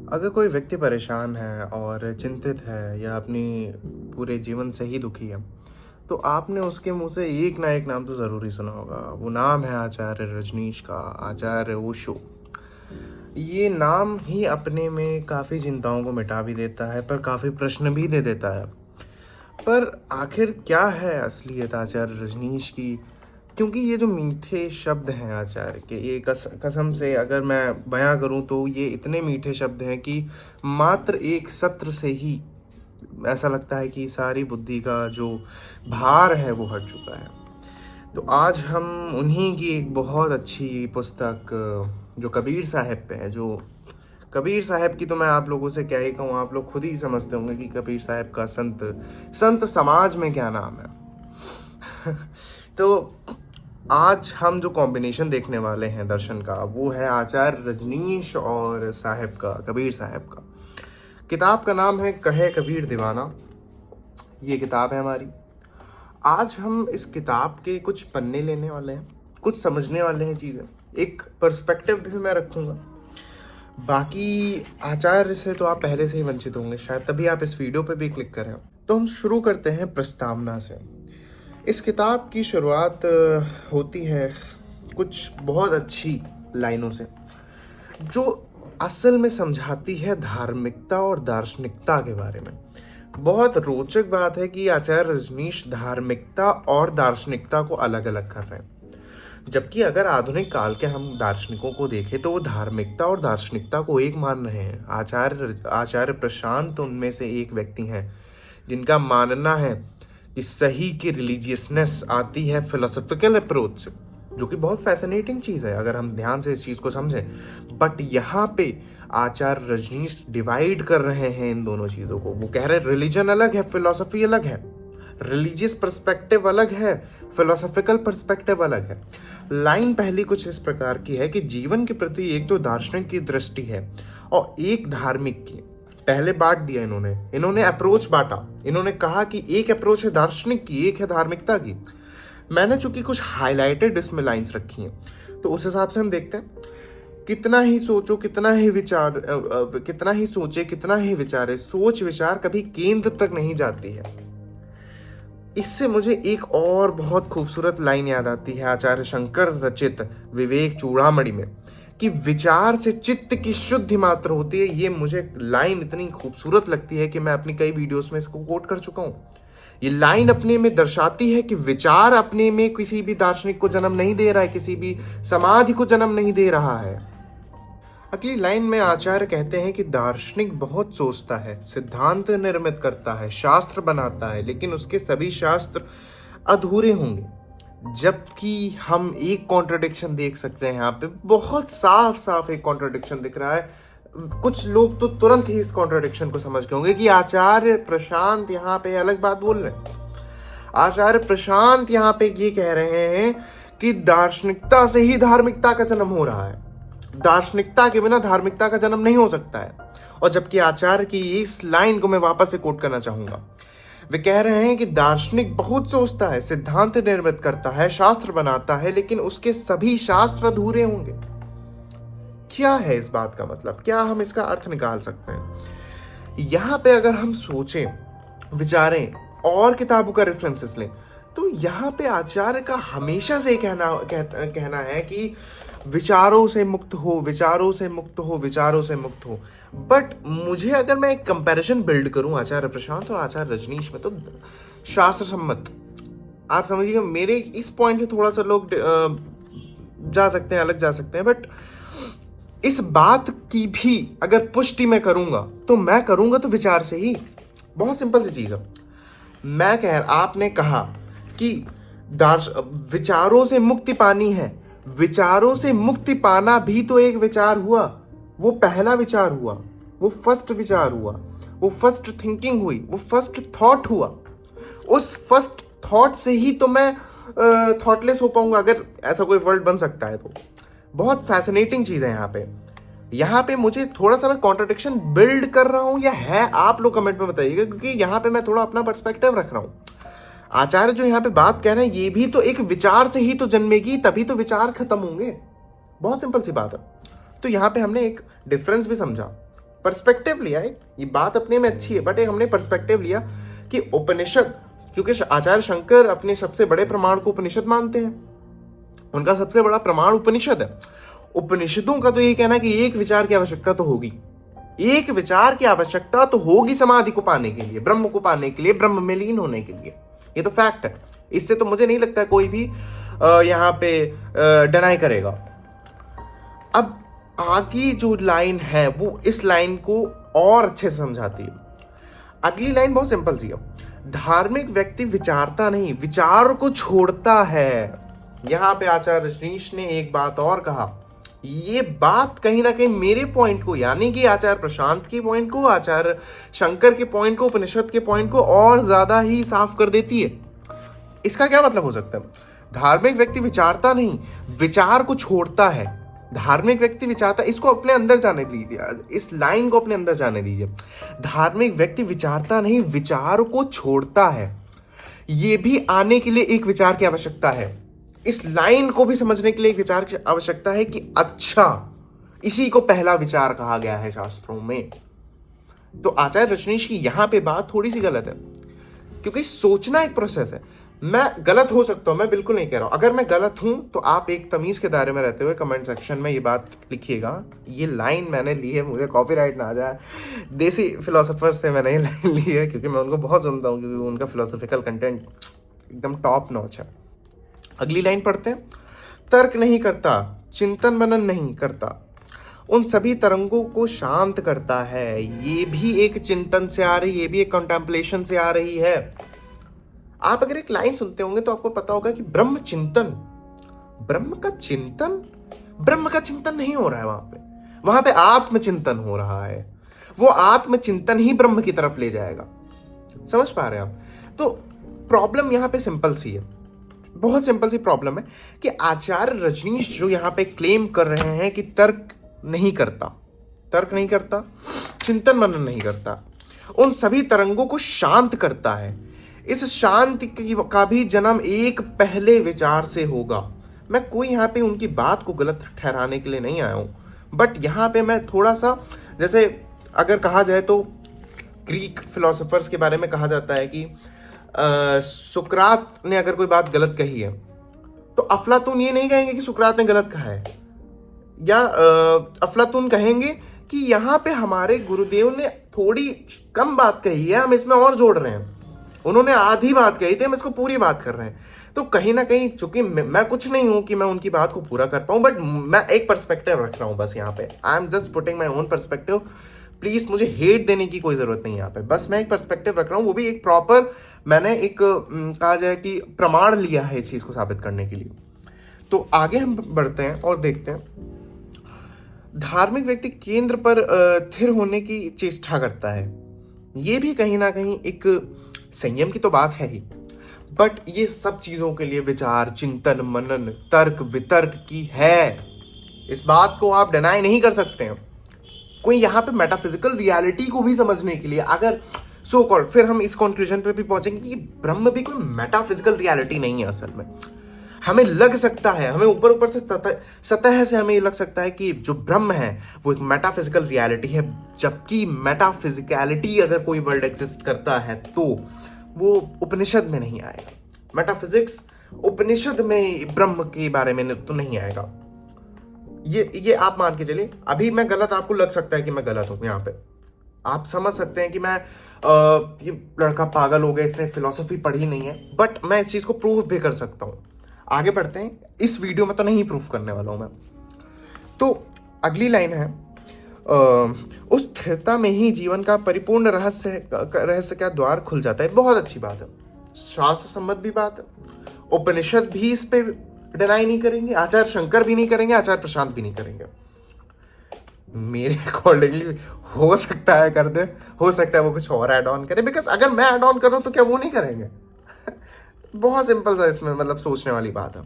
अगर कोई व्यक्ति परेशान है और चिंतित है या अपनी पूरे जीवन से ही दुखी है, तो आपने उसके मुँह से एक ना एक नाम तो ज़रूर ही सुना होगा। वो नाम है आचार्य रजनीश का, आचार्य ओशो। ये नाम ही अपने में काफ़ी चिंताओं को मिटा भी देता है, पर काफ़ी प्रश्न भी दे देता है। पर आखिर क्या है असलियत आचार्य रजनीश की? क्योंकि ये जो मीठे शब्द हैं आचार्य के, ये कसम से अगर मैं बयां करूं तो ये इतने मीठे शब्द हैं कि मात्र एक सत्र से ही ऐसा लगता है कि सारी बुद्धि का जो भार है वो हट चुका है। तो आज हम उन्हीं की एक बहुत अच्छी पुस्तक जो कबीर साहब पे है, जो कबीर साहब की तो मैं आप लोगों से क्या ही कहूँ, आप लोग खुद ही समझते होंगे कि कबीर साहब का संत संत समाज में क्या नाम है। तो आज हम जो कॉम्बिनेशन देखने वाले हैं दर्शन का, वो है आचार्य रजनीश और साहब का, कबीर साहब का। किताब का नाम है कहे कबीर दीवाना। ये किताब है हमारी। आज हम इस किताब के कुछ पन्ने लेने वाले हैं, कुछ समझने वाले हैं चीज़ें, एक पर्सपेक्टिव भी मैं रखूँगा। बाकी आचार्य से तो आप पहले से ही वंचित होंगे, शायद तभी आप इस वीडियो पे भी क्लिक करें। तो हम शुरू करते हैं प्रस्तावना से। इस किताब की शुरुआत होती है कुछ बहुत अच्छी लाइनों से, जो असल में समझाती है धार्मिकता और दार्शनिकता के बारे में। बहुत रोचक बात है कि आचार्य रजनीश धार्मिकता और दार्शनिकता को अलग अलग कर रहे हैं, जबकि अगर आधुनिक काल के हम दार्शनिकों को देखें तो वो धार्मिकता और दार्शनिकता को एक मान रहे हैं। आचार्य प्रशांत उनमें से एक व्यक्ति हैं जिनका मानना है कि सही की रिलीजियसनेस आती है फिलोसॉफिकल अप्रोच से, जो कि बहुत फैसिनेटिंग चीज़ है अगर हम ध्यान से इस चीज़ को समझें। बट यहाँ पे आचार्य रजनीश डिवाइड कर रहे हैं इन दोनों चीज़ों को। वो कह रहे हैं रिलीजन अलग है, फिलोसफी अलग है, रिलीजियस पर्सपेक्टिव अलग है, फिलोसॉफिकल पर्सपेक्टिव अलग है। लाइन पहली कुछ इस प्रकार की है कि जीवन के प्रति एक तो दार्शनिक की दृष्टि है और एक धार्मिक की। पहले बांट दिया इन्होंने अप्रोच बांटा। इन्होंने कहा कि एक अप्रोच है दार्शनिक की, एक है धार्मिकता की। मैंने चूंकि कुछ हाईलाइटेड इसमें लाइंस रखी हैं, तो उस हिसाब से हम देखते हैं। कितना ही सोचो, कितना ही विचार, कितना ही सोचे, कितना ही विचारे, सोच विचार कभी केंद्र तक नहीं जाती है। इससे मुझे एक और बहुत खूबसूरत लाइन याद आती है आचार्य शंकर रचित विवेक चूड़ामणि में, कि विचार से चित्त की शुद्धि मात्र होती है। ये मुझे लाइन इतनी खूबसूरत लगती है कि मैं अपनी कई वीडियोस में इसको कोट कर चुका हूँ। ये लाइन अपने में दर्शाती है कि विचार अपने में किसी भी दार्शनिक को जन्म नहीं दे रहा है, किसी भी समाधि को जन्म नहीं दे रहा है। अगली लाइन में आचार्य कहते हैं कि दार्शनिक बहुत सोचता है, सिद्धांत निर्मित करता है, शास्त्र बनाता है, लेकिन उसके सभी शास्त्र अधूरे होंगे। जबकि हम एक कॉन्ट्रडिक्शन देख सकते हैं यहाँ पे, बहुत साफ साफ एक कॉन्ट्रडिक्शन दिख रहा है। कुछ लोग तो तुरंत ही इस कॉन्ट्रडिक्शन को समझ गए होंगे कि आचार्य प्रशांत यहाँ पे अलग बात बोल रहे हैं। आचार्य प्रशांत यहाँ पे ये कह रहे हैं कि दार्शनिकता से ही धार्मिकता का जन्म हो रहा है, दार्शनिकता के बिना धार्मिकता का जन्म नहीं हो सकता है। और जबकि आचार्य की इस लाइन को मैं वापस से कोट करना चाहूंगा। वे कह रहे हैं कि दार्शनिक बहुत सोचता है, सिद्धांत निर्मित करता है, शास्त्र बनाता है, लेकिन उसके सभी शास्त्र अधूरे होंगे। क्या है इस बात का मतलब? क्या हम इसका अर्थ निकाल सकते हैं? यहां पे अगर हम सोचें, विचारें और किताबों का रेफरेंसेस लें, तो यहाँ पे आचार्य का हमेशा से कहना है कि विचारों से मुक्त हो, विचारों से मुक्त हो, विचारों से मुक्त हो। बट मुझे अगर मैं एक कंपैरिजन बिल्ड करूं आचार्य प्रशांत और आचार्य रजनीश में, तो शास्त्र सम्मत, आप समझिए, मेरे इस पॉइंट से थोड़ा सा लोग जा सकते हैं, अलग जा सकते हैं, बट इस बात की भी अगर पुष्टि मैं करूंगा तो मैं करूंगा तो विचार से ही। बहुत सिंपल सी चीज है। आपने कहा कि विचारों से मुक्ति पानी है। विचारों से मुक्ति पाना भी तो एक विचार हुआ। वो पहला विचार हुआ, वो फर्स्ट विचार हुआ, वो फर्स्ट थिंकिंग हुई, वो फर्स्ट थॉट हुआ। उस फर्स्ट थॉट से ही तो मैं थॉटलेस हो पाऊंगा, अगर ऐसा कोई वर्ड बन सकता है तो। बहुत फैसिनेटिंग चीज है यहाँ पे मुझे थोड़ा सा मैं कॉन्ट्रडिक्शन बिल्ड कर रहा हूं या है, आप लोग कमेंट में बताइएगा, क्योंकि यहाँ पे मैं थोड़ा अपना पर्सपेक्टिव रख रहा हूं। आचार्य जो यहाँ पे बात कह रहे हैं, ये भी तो एक विचार से ही तो जन्मेगी, तभी तो विचार खत्म होंगे। बहुत सिंपल सी बात है। तो यहाँ पे हमने एक डिफरेंस भी समझा पर्सपेक्टिव लिया है, ये बात अपने में अच्छी है, बट एक हमने पर्सपेक्टिव लिया कि उपनिषद, क्योंकि आचार्य शंकर अपने सबसे बड़े प्रमाण को उपनिषद मानते हैं, उनका सबसे बड़ा प्रमाण उपनिषद है। उपनिषदों का तो ये कहना है कि एक विचार की आवश्यकता तो होगी, एक विचार की आवश्यकता तो होगी समाधि को पाने के लिए, ब्रह्म को पाने के लिए, ब्रह्म में लीन होने के लिए। ये तो फैक्ट है, इससे तो मुझे नहीं लगता कोई भी यहाँ पे डिनाई करेगा। अब आगे जो लाइन है वो इस लाइन को और अच्छे से समझाती है। अगली लाइन बहुत सिंपल सी है, धार्मिक व्यक्ति विचारता नहीं, विचार को छोड़ता है। यहां पे आचार्य रजनीश ने एक बात और कहा, ये बात कहीं ना कहीं मेरे पॉइंट को, यानी कि आचार्य प्रशांत के पॉइंट को, आचार्य शंकर के पॉइंट को, उपनिषद के पॉइंट को और ज्यादा ही साफ कर देती है। इसका क्या मतलब हो सकता है? धार्मिक व्यक्ति विचारता नहीं, विचार को छोड़ता है। धार्मिक व्यक्ति विचारता, इसको अपने अंदर जाने दीजिए, इस लाइन को अपने अंदर जाने दीजिए। धार्मिक व्यक्ति विचारता नहीं, विचार को छोड़ता है। ये भी आने के लिए एक विचार की आवश्यकता है, इस लाइन को भी समझने के लिए एक विचार की आवश्यकता है कि अच्छा, इसी को पहला विचार कहा गया है शास्त्रों में। तो आचार्य रजनीश की यहां पे बात थोड़ी सी गलत है, क्योंकि सोचना एक प्रोसेस है। मैं गलत हो सकता हूं, मैं बिल्कुल नहीं कह रहा हूं, अगर मैं गलत हूं तो आप एक तमीज के दायरे में रहते हुए कमेंट सेक्शन में ये बात लिखिएगा। ये लाइन मैंने ली है, मुझे कॉपीराइट ना आ जाए, देसी फिलोसोफर से मैंने ये लाइन ली है, क्योंकि मैं उनको बहुत सुनता हूं, क्योंकि उनका फिलोसॉफिकल कंटेंट एकदम टॉप नॉच है। अगली लाइन पढ़ते हैं, तर्क नहीं करता, चिंतन मनन नहीं करता, उन सभी तरंगों को शांत करता है। ये भी एक चिंतन से आ रही, ये भी एक कंटेम्पलेशन से आ रही है। आप अगर एक लाइन सुनते होंगे तो आपको पता होगा कि ब्रह्म चिंतन, ब्रह्म का चिंतन नहीं हो रहा है वहां पे आत्मचिंतन हो रहा है। वो आत्मचिंतन ही ब्रह्म की तरफ ले जाएगा। समझ पा रहे हैं आप? तो प्रॉब्लम यहां पे सिंपल सी है, बहुत सिंपल सी प्रॉब्लम है कि आचार्य रजनीश जो यहां पे क्लेम कर रहे हैं कि तर्क नहीं करता, चिंतन मनन नहीं करता, उन सभी तरंगों को शांत करता है। इस शांति का भी जन्म एक पहले विचार से होगा। मैं कोई यहाँ पे उनकी बात को गलत ठहराने के लिए नहीं आया हूँ, बट यहाँ पे मैं थोड़ा सा, जैसे अगर कहा जाए तो ग्रीक फिलोसोफर्स के बारे में कहा जाता है कि सुकरात ने अगर कोई बात गलत कही है तो अफलातून ये नहीं कहेंगे कि सुकरात ने गलत कहा है, या अफलातून कहेंगे कि यहाँ पे हमारे गुरुदेव ने थोड़ी कम बात कही है, हम इसमें और जोड़ रहे हैं, उन्होंने आधी बात कही थी, हम इसको पूरी बात कर रहे हैं। तो कहीं ना कहीं, चूंकि मैं कुछ नहीं हूं कि मैं उनकी बात को पूरा कर पाऊं, बट मैं एक पर्सपेक्टिव रख रहा हूं बस यहाँ पे। I am just putting my own perspective. Please मुझे हेट देने की कोई जरूरत नहीं यहाँ पे, बस मैं एक पर्सपेक्टिव रख रहा हूँ, वो भी एक प्रॉपर, मैंने एक कहा जाए कि प्रमाण लिया है इस चीज को साबित करने के लिए। तो आगे हम बढ़ते हैं और देखते हैं, धार्मिक व्यक्ति केंद्र पर स्थिर होने की चेष्टा करता है। ये भी कहीं ना कहीं एक संयम की तो बात है ही, बट ये सब चीजों के लिए विचार, चिंतन, मनन, तर्क वितर्क की है। इस बात को आप डिनाई नहीं कर सकते हैं। कोई यहाँ पे मेटाफिजिकल रियलिटी को भी समझने के लिए अगर सो कॉल्ड, फिर हम इस कंक्लूजन पे भी पहुंचेंगे कि ब्रह्म भी कोई मेटाफिजिकल रियलिटी नहीं है। असल में हमें लग सकता है, हमें ऊपर से सतह से हमें लग सकता है कि जो ब्रह्म है वो एक मेटाफिजिकल रियलिटी है, जबकि मेटाफिजिकलिटी अगर कोई वर्ड एग्जिस्ट करता है तो वो उपनिषद में नहीं आएगा। मेटाफिजिक्स उपनिषद में ब्रह्म के बारे में तो नहीं आएगा। ये आप मान के चलिए। अभी मैं गलत, आपको लग सकता है कि मैं गलत हूं, यहाँ पे आप समझ सकते हैं कि मैं ये लड़का पागल हो गया, इसने फिलॉसफी पढ़ी नहीं है, बट मैं इस चीज को प्रूव भी कर सकता हूं। आगे बढ़ते हैं, इस वीडियो में तो नहीं प्रूफ करने वाला हूं मैं। तो अगली लाइन है, उस स्थिरता में ही जीवन का परिपूर्ण रहस्य का द्वार खुल जाता है। बहुत अच्छी बात है, शास्त्र सम्मत भी बात है, उपनिषद भी इस पे डिनाई नहीं करेंगे, आचार्य शंकर भी नहीं करेंगे, आचार्य प्रशांत भी नहीं करेंगे। मेरे अकॉर्डिंगली हो सकता है कर दे, हो सकता है वो कुछ और ऐड ऑन करे, बिकॉज अगर मैं ऐड ऑन कर रहा हूं तो क्या वो नहीं करेंगे? बहुत सिंपल सा इसमें मतलब सोचने वाली बात है।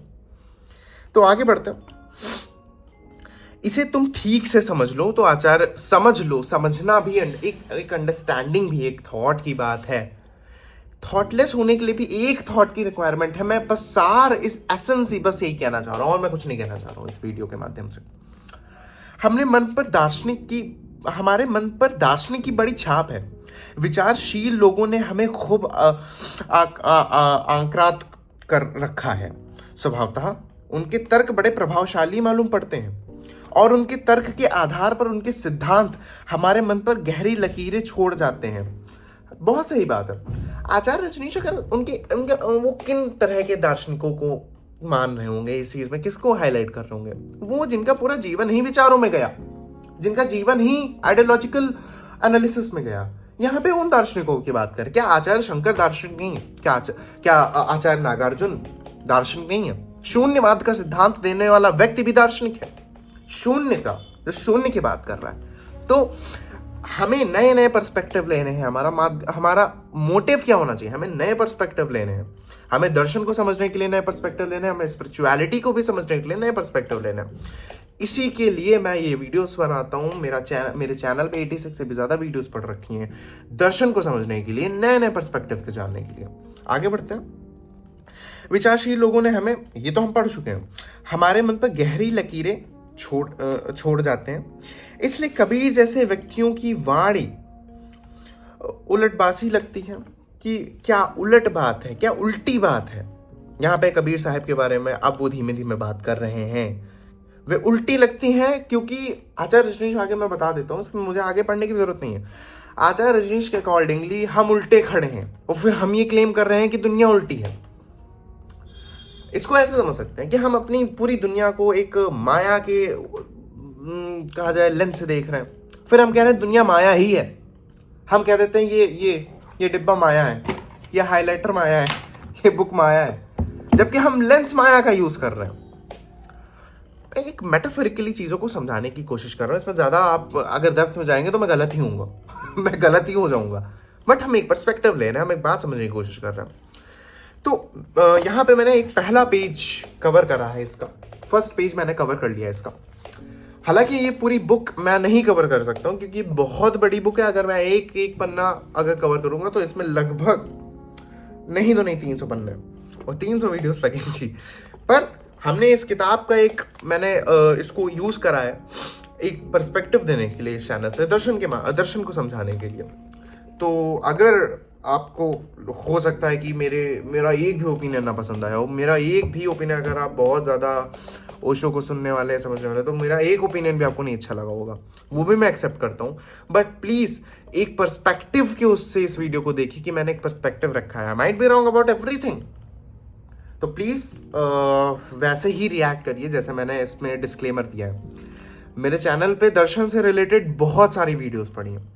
तो आगे बढ़ते हैं, इसे तुम ठीक से समझ लो तो आचार्य, समझ लो, समझना भी एक अंडरस्टैंडिंग भी एक थॉट की बात है। थॉटलेस होने के लिए भी एक थॉट की रिक्वायरमेंट है। मैं बस सार, इस एसेंस ही बस यही कहना चाह रहा हूं और मैं कुछ नहीं कहना चाह रहा हूं इस वीडियो के माध्यम से। हमने मन पर दार्शनिक की हमारे मन पर दार्शनिक की बड़ी छाप है। विचारशील लोगों ने हमें खूब आंकरात कर रखा है। स्वभावतः उनके तर्क बड़े प्रभावशाली मालूम पड़ते हैं और उनके तर्क के आधार पर उनके सिद्धांत हमारे मन पर गहरी लकीरें छोड़ जाते हैं। बहुत सही बात है। आचार्य रजनीश अगर उनके उनके वो किन तरह के दार्शनिकों को मान रहे होंगे इस चीज में, किसको हाईलाइट कर रहे होंगे? वो जिनका पूरा जीवन ही विचारों में गया, जिनका जीवन ही आइडियोलॉजिकल एनालिसिस में गया। यहाँ पे उन दार्शनिकों की बात करें। क्या आचार्य शंकर दार्शनिक नहीं है? क्या आचार्य नागार्जुन दार्शनिक नहीं है? शून्यवाद का सिद्धांत देने वाला व्यक्ति भी दार्शनिक है। शून्य का, जो शून्य की बात कर रहा है। तो हमें नए नए पर्सपेक्टिव लेने हैं। हमारा मोटिव क्या होना चाहिए? हमें नए पर्सपेक्टिव लेने हैं। हमें दर्शन को समझने के लिए नए पर्सपेक्टिव लेने हैं, हमें स्पिरिचुअलिटी को भी समझने के लिए नए पर्सपेक्टिव लेने हैं। इसी के लिए मैं ये वीडियोस बनाता हूँ। मेरे चैनल पे 86 से भी ज़्यादा वीडियोस पढ़ रखी हैं दर्शन को समझने के लिए, नए नए पर्सपेक्टिव के जानने के लिए। आगे बढ़ते हैं। विचारशील लोगों ने हमें, ये तो हम पढ़ चुके हैं, हमारे मन पर गहरी लकीरें छोड़ जाते हैं। इसलिए कबीर जैसे व्यक्तियों की वाणी उलटबासी लगती है कि क्या उलट बात है, क्या उल्टी बात है। यहाँ पे कबीर साहब के बारे में अब वो धीमे धीमे बात कर रहे हैं। वे उल्टी लगती हैं क्योंकि आचार्य रजनीश, आगे मैं बता देता हूँ, इसमें मुझे आगे पढ़ने की जरूरत नहीं है। आचार्य रजनीश के अकॉर्डिंगली हम उल्टे खड़े हैं और फिर हम ये क्लेम कर रहे हैं कि दुनिया उल्टी है। इसको ऐसे समझ सकते हैं कि हम अपनी पूरी दुनिया को एक माया के कहा जाए लेंस से देख रहे हैं, फिर हम कह रहे हैं दुनिया माया ही है। हम कह देते हैं ये डिब्बा माया है, ये हाइलाइटर माया है, ये बुक माया है, जबकि हम लेंस माया का यूज कर रहे हैं। एक मेटाफोरिकली चीजों को समझाने की कोशिश कर रहा हूँ। इसमें ज्यादा आप अगर डेप्थ में जाएंगे तो मैं गलत ही हूँगा मैं गलत ही हो जाऊंगा। बट हम एक पर्सपेक्टिव ले रहे हैं, हम एक बात समझने की कोशिश कर रहे हैं। तो यहाँ पे मैंने एक पहला पेज कवर करा है, इसका फर्स्ट पेज मैंने कवर कर लिया है इसका। हालांकि ये पूरी बुक मैं नहीं कवर कर सकता हूँ क्योंकि बहुत बड़ी बुक है। अगर मैं एक एक पन्ना अगर कवर करूंगा तो इसमें लगभग नहीं तो नहीं 300 पन्ने और 300 वीडियोस लगेंगी। पर हमने इस किताब का मैंने इसको यूज करा है एक पर्सपेक्टिव देने के लिए इस चैनल से, दर्शन को समझाने के लिए। तो अगर आपको हो सकता है कि मेरा एक भी ओपिनियन ना पसंद आया हो, मेरा एक भी ओपिनियन, अगर आप बहुत ज़्यादा ओशो को सुनने वाले हैं, समझने वाले, तो मेरा एक ओपिनियन भी आपको नहीं अच्छा लगा होगा, वो भी मैं एक्सेप्ट करता हूँ। बट प्लीज़ एक पर्सपेक्टिव के उससे इस वीडियो को देखिए कि मैंने एक पर्सपेक्टिव रखा है। I might be wrong about everything, तो प्लीज़ वैसे ही रिएक्ट करिए जैसे मैंने इसमें डिस्क्लेमर दिया है। मेरे चैनल पे दर्शन से रिलेटेड बहुत सारी वीडियोस पड़ी हैं।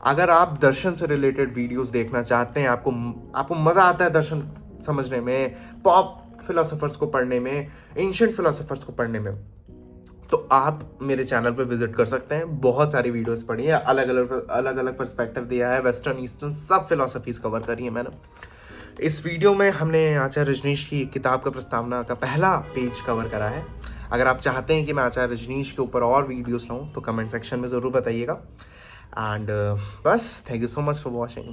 अगर आप दर्शन से रिलेटेड वीडियोस देखना चाहते हैं, आपको मज़ा आता है दर्शन समझने में, पॉप फिलोसोफर्स को पढ़ने में, एंशिएंट फिलोसोफर्स को पढ़ने में, तो आप मेरे चैनल पे विजिट कर सकते हैं। बहुत सारी वीडियोस पढ़ी है, अलग अलग पर्सपेक्टिव दिया है, वेस्टर्न ईस्टर्न सब फिलोसफीज कवर करी है मैंने। इस वीडियो में हमने आचार्य रजनीश की किताब का प्रस्तावना का पहला पेज कवर करा है। अगर आप चाहते हैं कि मैं आचार्य रजनीश के ऊपर और वीडियोस लाऊं तो कमेंट सेक्शन में ज़रूर बताइएगा। एंड बस, thank you so much for watching.